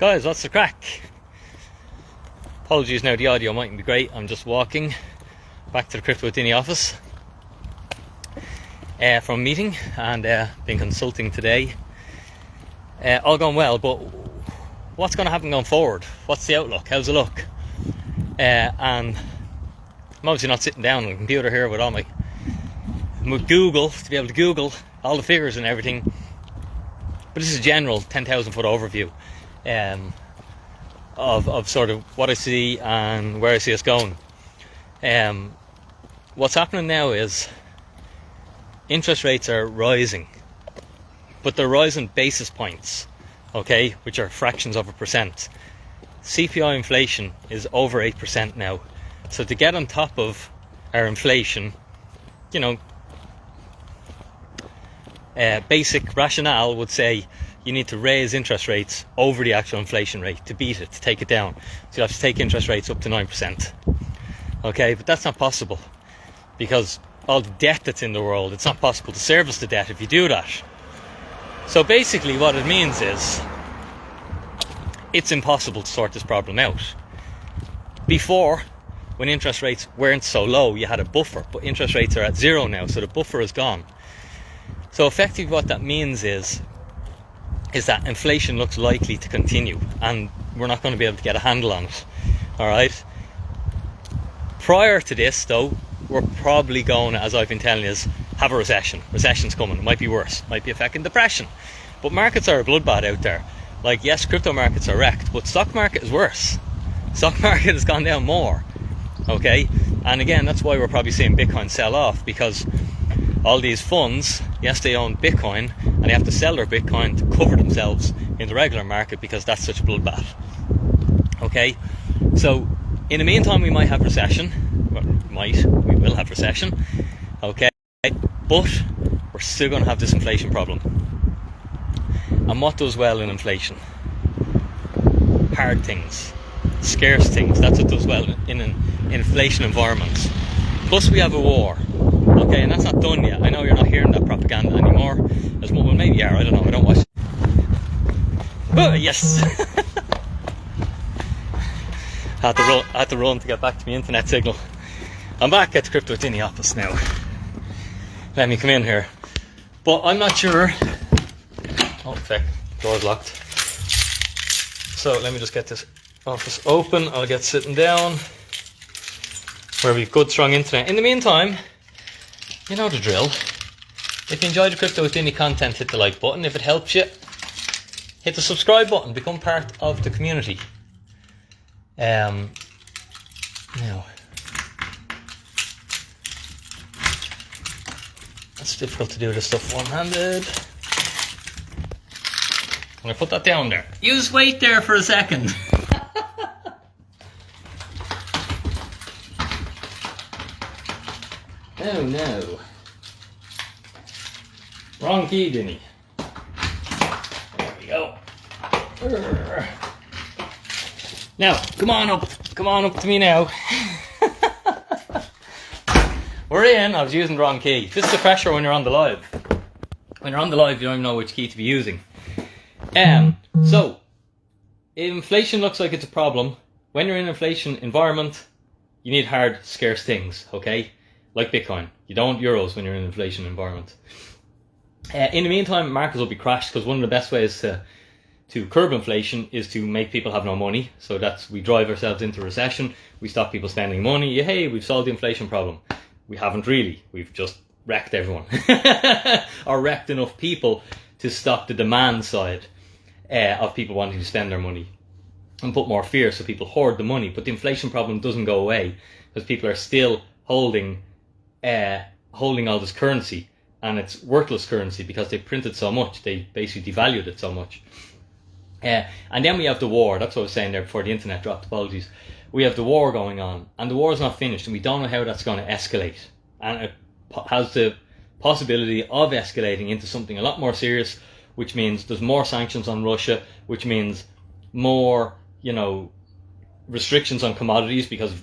Guys, what's the crack? Apologies now, the audio mightn't be great. I'm just walking back to the Crypto With Dinny office from a meeting, and been consulting today. All gone well, but what's going to happen going forward? What's the outlook? How's it look? And I'm obviously not sitting down on the computer here with Google to be able to Google all the figures and everything, but this is a general 10,000 foot overview of sort of what I see and where I see us going. What's happening now is interest rates are rising, but they're rising basis points, okay, which are fractions of a percent. CPI inflation is over 8% now, so to get on top of our inflation, basic rationale would say you need to raise interest rates over the actual inflation rate to beat it, to take it down. So you have to take interest rates up to 9%. Okay, but that's not possible because all the debt that's in the world, it's not possible to service the debt if you do that. So basically what it means is it's impossible to sort this problem out. Before, when interest rates weren't so low, you had a buffer, but interest rates are at zero now, so the buffer is gone. So effectively what that means is that inflation looks likely to continue, and we're not going to be able to get a handle on it. Alright? Prior to this though, we're probably going, as I've been telling you, have a recession. Recession's coming. It might be worse. It might be affecting depression. But markets are a bloodbath out there. Like, yes, crypto markets are wrecked, but stock market is worse. Stock market has gone down more. Okay? And again, that's why we're probably seeing Bitcoin sell off, because all these funds, yes, they own Bitcoin, and they have to sell their Bitcoin to cover themselves in the regular market because that's such a bloodbath. Okay? So, in the meantime, we might have recession. Well, we will have recession. Okay? But we're still going to have this inflation problem. And what does well in inflation? Hard things. Scarce things. That's what does well in an inflation environment. Plus we have a war. Okay, and that's not done yet. I know you're not hearing that propaganda anymore. As well, maybe you are, I don't know, I don't watch it. Oh, yes! had to run to get back to my internet signal. I'm back at the Crypto With Dinny office now. Let me come in here. But I'm not sure. Oh, fuck, door's locked. So let me just get this office open. I'll get sitting down where we've good strong internet. In the meantime, you know the drill. If you enjoy the Crypto With Dinny content, hit the like button. If it helps you, hit the subscribe button. Become part of the community. Now, it's difficult to do this stuff one-handed. I'm going to put that down there. You just wait there for a second. Oh no. Wrong key, Dinny. There we go. Now, come on up to me now. We're in. I was using the wrong key. This is the pressure when you're on the live. When you're on the live, you don't even know which key to be using. So, inflation looks like it's a problem. When you're in an inflation environment, you need hard, scarce things, okay? Like Bitcoin. You don't want euros when you're in an inflation environment. In the meantime, markets will be crashed because one of the best ways to curb inflation is to make people have no money. So we drive ourselves into recession. We stop people spending money. Hey, we've solved the inflation problem. We haven't really. We've just wrecked everyone. Or wrecked enough people to stop the demand side of people wanting to spend their money and put more fear so people hoard the money. But the inflation problem doesn't go away because people are still holding all this currency, and it's worthless currency because they printed so much. They basically devalued it so much. And then we have the war. That's what I was saying there before the internet dropped. Apologies. We have the war going on, and the war is not finished, and we don't know how that's going to escalate. And it has the possibility of escalating into something a lot more serious, which means there's more sanctions on Russia, which means more, restrictions on commodities, because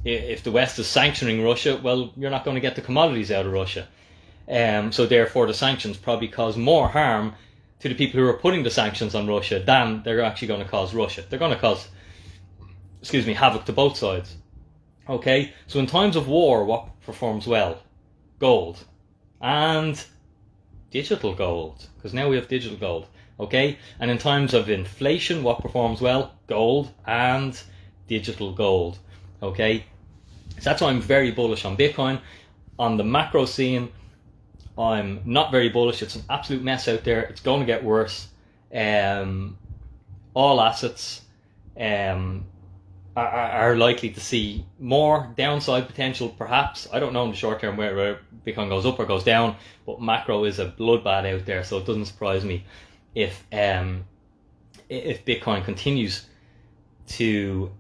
if the West is sanctioning Russia, well, you're not going to get the commodities out of Russia. So therefore the sanctions probably cause more harm to the people who are putting the sanctions on Russia than they're actually going to cause Russia. They're going to cause, havoc to both sides. Okay, so in times of war, what performs well? Gold and digital gold, because now we have digital gold. Okay, and in times of inflation, what performs well? Gold and digital gold. Okay, so that's why I'm very bullish on Bitcoin. On the macro scene, I'm not very bullish. It's an absolute mess out there. It's going to get worse. All assets are likely to see more downside potential, perhaps. I don't know in the short term where Bitcoin goes up or goes down, but macro is a bloodbath out there, so it doesn't surprise me if Bitcoin continues to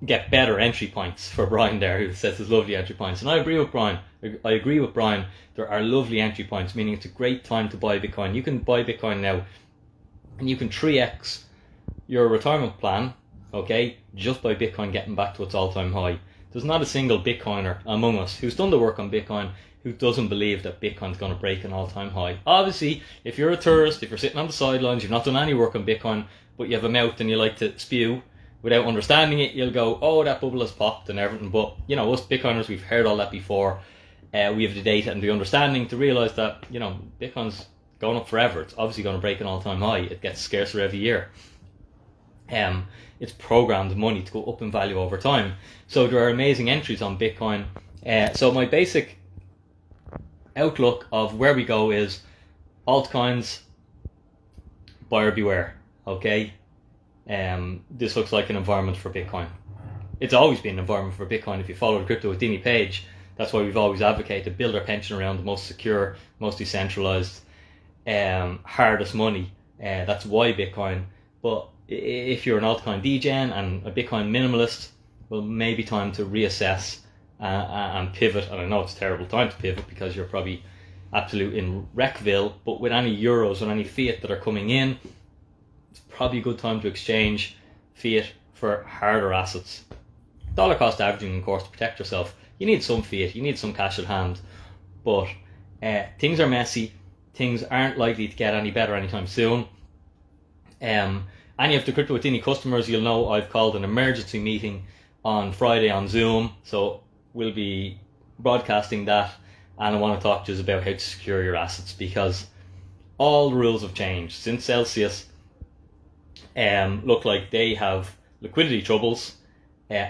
get better entry points for Brian there, who says there's lovely entry points. And I agree with Brian. There are lovely entry points, meaning it's a great time to buy Bitcoin. You can buy Bitcoin now and you can 3x your retirement plan, okay, just by Bitcoin getting back to its all-time high. There's not a single Bitcoiner among us who's done the work on Bitcoin who doesn't believe that Bitcoin's going to break an all-time high. Obviously, if you're a tourist, if you're sitting on the sidelines, you've not done any work on Bitcoin, but you have a mouth and you like to spew without understanding it, you'll go, oh, that bubble has popped and everything. But, us Bitcoiners, we've heard all that before. We have the data and the understanding to realise that, Bitcoin's going up forever. It's obviously going to break an all-time high. It gets scarcer every year. It's programmed money to go up in value over time. So there are amazing entries on Bitcoin. So my basic outlook of where we go is altcoins, buyer beware, okay? This looks like an environment for Bitcoin. It's always been an environment for Bitcoin. If you follow the Crypto With Dinny page, that's why we've always advocated build our pension around the most secure, most decentralized, hardest money. That's why Bitcoin. But if you're an altcoin degen and a Bitcoin minimalist, well, maybe time to reassess and pivot. And I know it's a terrible time to pivot because you're probably absolute in wreckville, but with any euros and any fiat that are coming in, it's probably a good time to exchange fiat for harder assets. Dollar cost averaging, of course, to protect yourself. You need some fiat, you need some cash at hand, but things are messy. Things aren't likely to get any better anytime soon. Any of the Crypto With Dinny customers, you'll know I've called an emergency meeting on Friday on Zoom, so we'll be broadcasting that, and I want to talk to you about how to secure your assets, because all the rules have changed since Celsius look like they have liquidity troubles.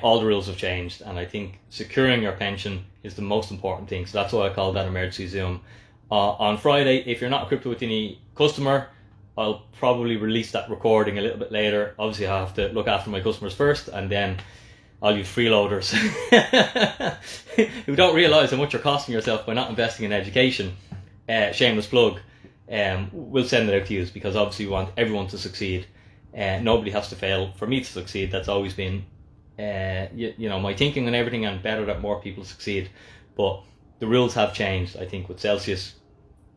All the rules have changed, and I think securing your pension is the most important thing. So that's why I called that emergency Zoom on Friday. If you're not a Crypto With Dinny customer, I'll probably release that recording a little bit later. Obviously, I have to look after my customers first, and then I'll use freeloaders who don't realise how much you're costing yourself by not investing in education. Shameless plug. We'll send it out to you, because obviously we want everyone to succeed. Nobody has to fail for me to succeed. That's always been my thinking and everything, and better that more people succeed. But the rules have changed, I think, with Celsius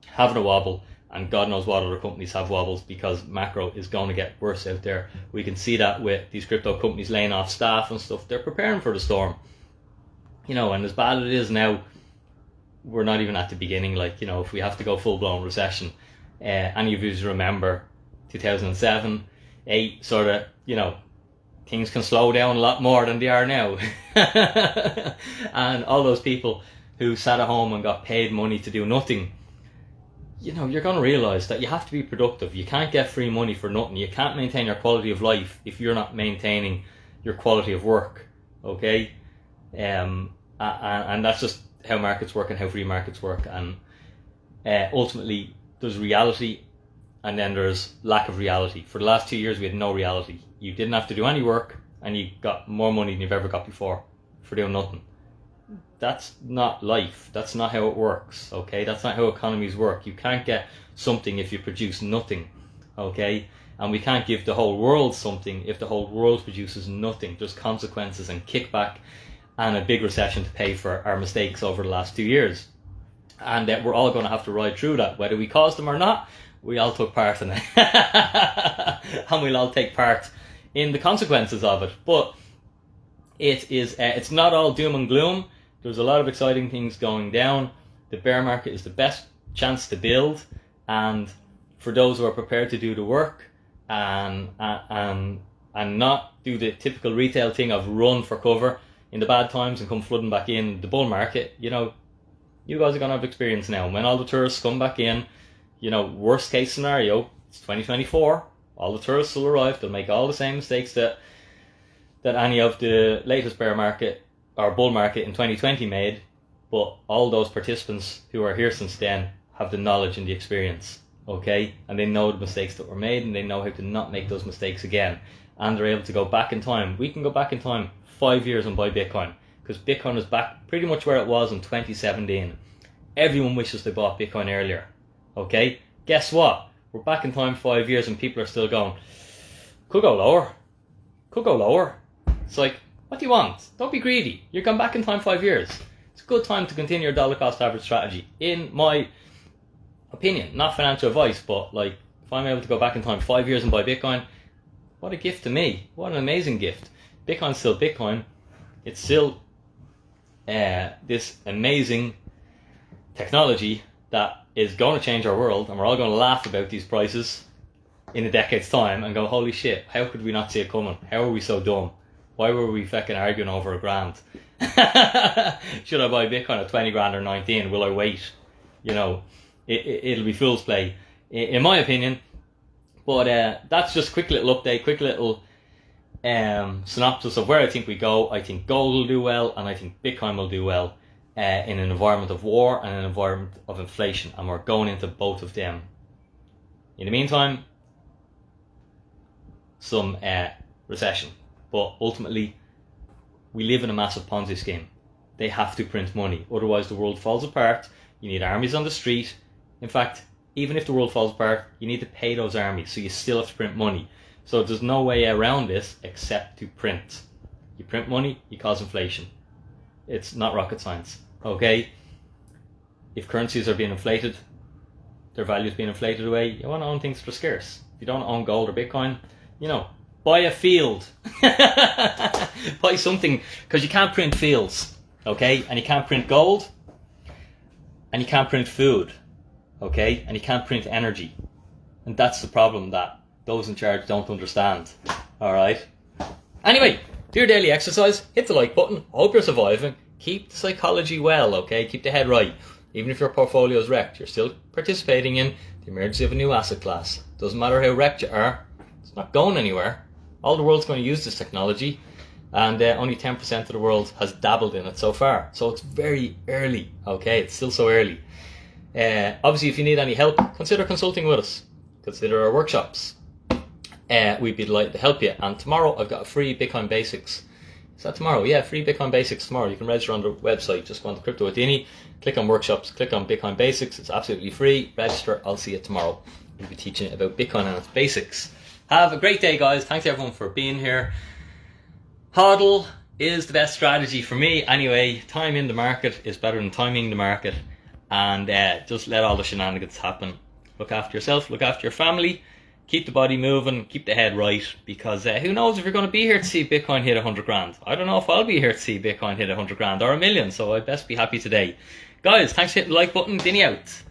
having a wobble, and God knows what other companies have wobbles, because macro is going to get worse out there. We can see that with these crypto companies laying off staff and stuff. They're preparing for the storm. And as bad as it is now, we're not even at the beginning. If we have to go full-blown recession, any of you remember 2007, 8, sort of, things can slow down a lot more than they are now. And all those people who sat at home and got paid money to do nothing, you're going to realise that you have to be productive. You can't get free money for nothing. You can't maintain your quality of life if you're not maintaining your quality of work, okay? And that's just how markets work and how free markets work. And ultimately, there's reality, and then there's lack of reality. For the last 2 years, we had no reality. You didn't have to do any work, and you got more money than you've ever got before for doing nothing. That's not life. That's not how it works, okay? That's not how economies work. You can't get something if you produce nothing, okay? And we can't give the whole world something if the whole world produces nothing. There's consequences and kickback and a big recession to pay for our mistakes over the last 2 years. And we're all going to have to ride through that. Whether we caused them or not, we all took part in it. And we'll all take part in the consequences of it. But it's not all doom and gloom. There's a lot of exciting things going down. The bear market is the best chance to build. And for those who are prepared to do the work and not do the typical retail thing of run for cover in the bad times and come flooding back in the bull market, you know, you guys are going to have experience now. When all the tourists come back in, you know, worst case scenario, it's 2024, all the tourists will arrive, they'll make all the same mistakes that any of the latest bear market or bull market in 2020 made, but all those participants who are here since then have the knowledge and the experience, okay? And they know the mistakes that were made, and they know how to not make those mistakes again. And they're able to go back in time. We can go back in time 5 years and buy Bitcoin, because Bitcoin is back pretty much where it was in 2017. Everyone wishes they bought Bitcoin earlier, okay? Guess what? We're back in time 5 years and people are still going, could go lower, could go lower. It's like, what do you want? Don't be greedy. You're going back in time 5 years. It's a good time to continue your dollar cost average strategy, in my opinion. Not financial advice, but like, if I'm able to go back in time 5 years and buy Bitcoin, what a gift to me. What an amazing gift. Bitcoin's still Bitcoin. It's still this amazing technology that is going to change our world, and we're all going to laugh about these prices in a decade's time and go, holy shit, how could we not see it coming? How are we so dumb? Why were we fucking arguing over $1,000? Should I buy Bitcoin at 20 grand or 19? Will I wait? You know, it'll be fool's play, in my opinion. But that's just a quick little update, quick little synopsis of where I think we go. I think gold will do well, and I think Bitcoin will do well in an environment of war and an environment of inflation, and we're going into both of them. In the meantime, some recession. But ultimately, we live in a massive Ponzi scheme. They have to print money, otherwise the world falls apart. You need armies on the street. In fact, even if the world falls apart, you need to pay those armies, so you still have to print money. So there's no way around this except to print. You print money, you cause inflation. It's not rocket science, okay? If currencies are being inflated, their value is being inflated away, you want to own things that are scarce. If you don't own gold or Bitcoin, you know, buy a field. Buy something, because you can't print fields, okay? And you can't print gold, and you can't print food, okay? And you can't print energy. And that's the problem that those in charge don't understand, alright? Anyway, do your daily exercise, hit the like button. I hope you're surviving. Keep the psychology well, okay? Keep the head right. Even if your portfolio is wrecked, you're still participating in the emergence of a new asset class. Doesn't matter how wrecked you are, it's not going anywhere. All the world's going to use this technology, and only 10% of the world has dabbled in it so far. So it's very early, okay? It's still so early. Obviously, if you need any help, consider consulting with us. Consider our workshops. We'd be delighted to help you. And tomorrow, I've got a free Bitcoin Basics. Is that tomorrow? Yeah, free Bitcoin Basics tomorrow. You can register on the website. Just go on to Crypto With Dinny, click on workshops, click on Bitcoin Basics. It's absolutely free. Register. I'll see you tomorrow. We'll be teaching about Bitcoin and its basics. Have a great day, guys. Thanks everyone for being here. HODL is the best strategy for me. Anyway, timing the market is better than timing the market. And just let all the shenanigans happen. Look after yourself, look after your family. Keep the body moving, keep the head right, because who knows if you're going to be here to see Bitcoin hit 100 grand. I don't know if I'll be here to see Bitcoin hit 100 grand or 1 million, so I'd best be happy today. Guys, thanks for hitting the like button. Dinny out.